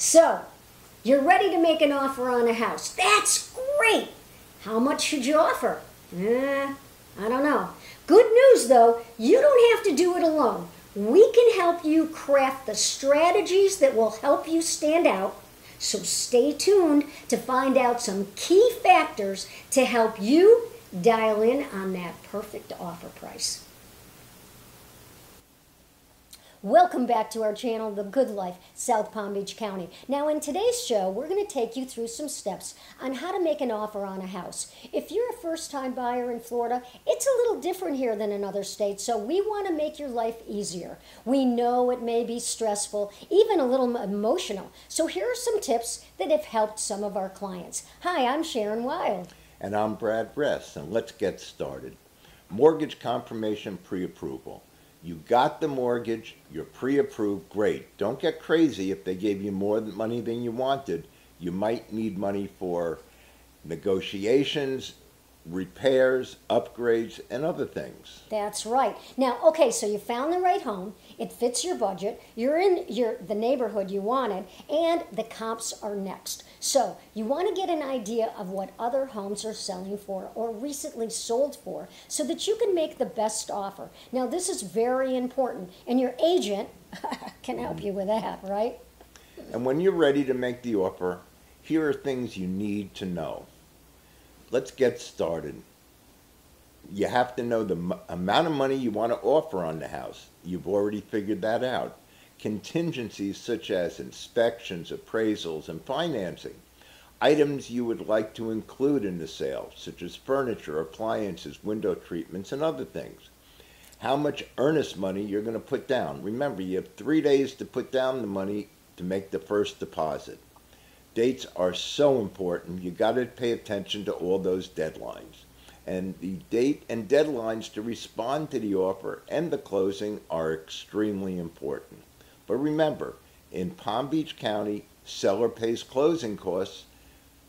So, you're ready to make an offer on a house. That's great. How much should you offer? I don't know. Good news though, you don't have to do it alone. We can help you craft the strategies that will help you stand out. So stay tuned to find out some key factors to help you dial in on that perfect offer price. Welcome back to our channel, The Good Life, South Palm Beach County. Now in today's show, we're going to take you through some steps on how to make an offer on a house. If you're a first-time buyer in Florida, it's a little different here than in other states, so we want to make your life easier. We know it may be stressful, even a little emotional. So here are some tips that have helped some of our clients. Hi, I'm Sharon Wild. And I'm Brad Ress, and let's get started. Mortgage confirmation pre-approval. You got the mortgage, you're pre-approved, great. Don't get crazy if they gave you more money than you wanted. You might need money for negotiations, repairs, upgrades, and other things. That's right. Now, okay, so you found the right home, it fits your budget, you're in the neighborhood you wanted, and the comps are next. So you want to get an idea of what other homes are selling for or recently sold for so that you can make the best offer. Now, this is very important, and your agent can help you with that, right? And when you're ready to make the offer, here are things you need to know. Let's get started. You have to know the amount of money you want to offer on the house. You've already figured that out. Contingencies such as inspections, appraisals, and financing. Items you would like to include in the sale, such as furniture, appliances, window treatments, and other things. How much earnest money you're going to put down. Remember, you have 3 days to put down the money to make the first deposit. Dates are so important. You got to pay attention to all those deadlines. And the date and deadlines to respond to the offer and the closing are extremely important. But remember, in Palm Beach County, seller pays closing costs,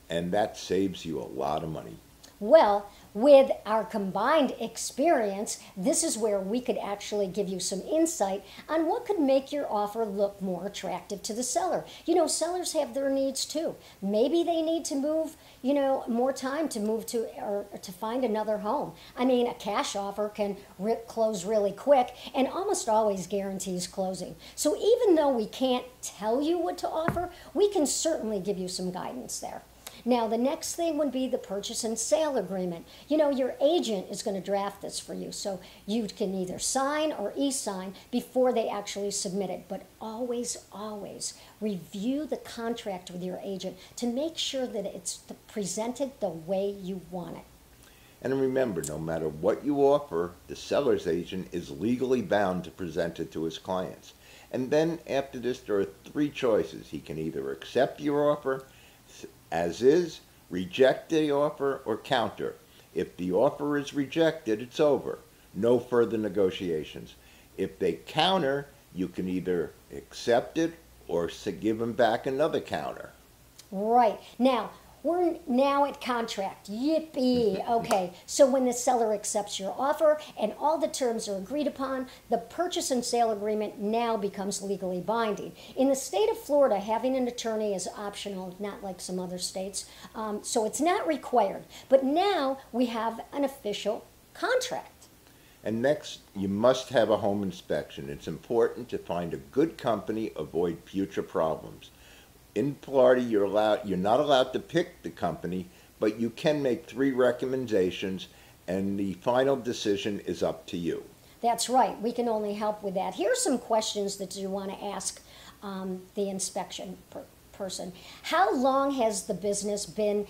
and that saves you a lot of money. Well, with our combined experience, this is where we could actually give you some insight on what could make your offer look more attractive to the seller. You know, sellers have their needs too. Maybe they need to move, more time to move to or to find another home. I mean, a cash offer can close really quick and almost always guarantees closing. So even though we can't tell you what to offer, we can certainly give you some guidance there. Now, the next thing would be the purchase and sale agreement. You know, your agent is going to draft this for you, so you can either sign or e-sign before they actually submit it. But always, always review the contract with your agent to make sure that it's presented the way you want it. And remember, no matter what you offer, the seller's agent is legally bound to present it to his clients. And then after this, there are 3 choices. He can either accept your offer as is, reject the offer, or counter. If the offer is rejected, it's over. No further negotiations. If they counter, you can either accept it or give them back another counter. Right. Now, we're now at contract. Yippee! Okay, so when the seller accepts your offer and all the terms are agreed upon, the purchase and sale agreement now becomes legally binding. In the state of Florida, having an attorney is optional, not like some other states, so it's not required. But now we have an official contract. And next, you must have a home inspection. It's important to find a good company, avoid future problems. In Florida, you're not allowed to pick the company, but you can make 3 recommendations, and the final decision is up to you. That's right. We can only help with that. Here are some questions that you want to ask the inspection person. How long has the business been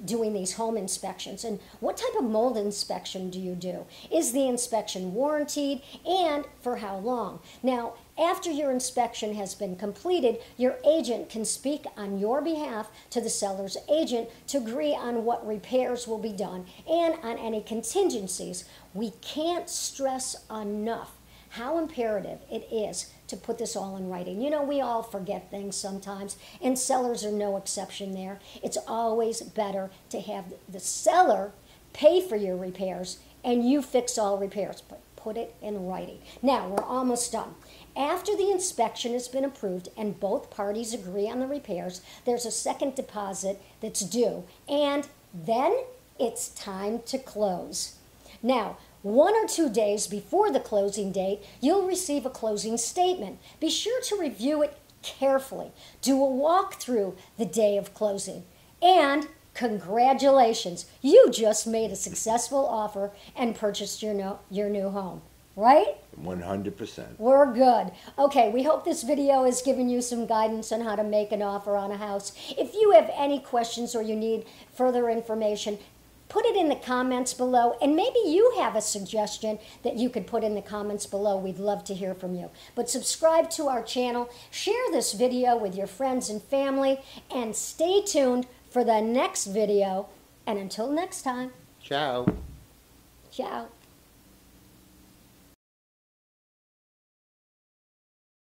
doing these home inspections, and what type of mold inspection do you do? Is the inspection warranted, and for how long? Now, after your inspection has been completed, your agent can speak on your behalf to the seller's agent to agree on what repairs will be done and on any contingencies. We can't stress enough how imperative it is to put this all in writing. You know, we all forget things sometimes, and sellers are no exception there. It's always better to have the seller pay for your repairs and you fix all repairs, but put it in writing. Now, we're almost done. After the inspection has been approved and both parties agree on the repairs, there's a second deposit that's due, and then it's time to close. Now, 1 or 2 days before the closing date, you'll receive a closing statement. Be sure to review it carefully. Do a walkthrough the day of closing. And congratulations, you just made a successful offer and purchased your new home, right? 100%. We're good. Okay, we hope this video has given you some guidance on how to make an offer on a house. If you have any questions or you need further information, put it in the comments below, and maybe you have a suggestion that you could put in the comments below. We'd love to hear from you. But subscribe to our channel, share this video with your friends and family, and stay tuned for the next video. And until next time, Ciao. ciao.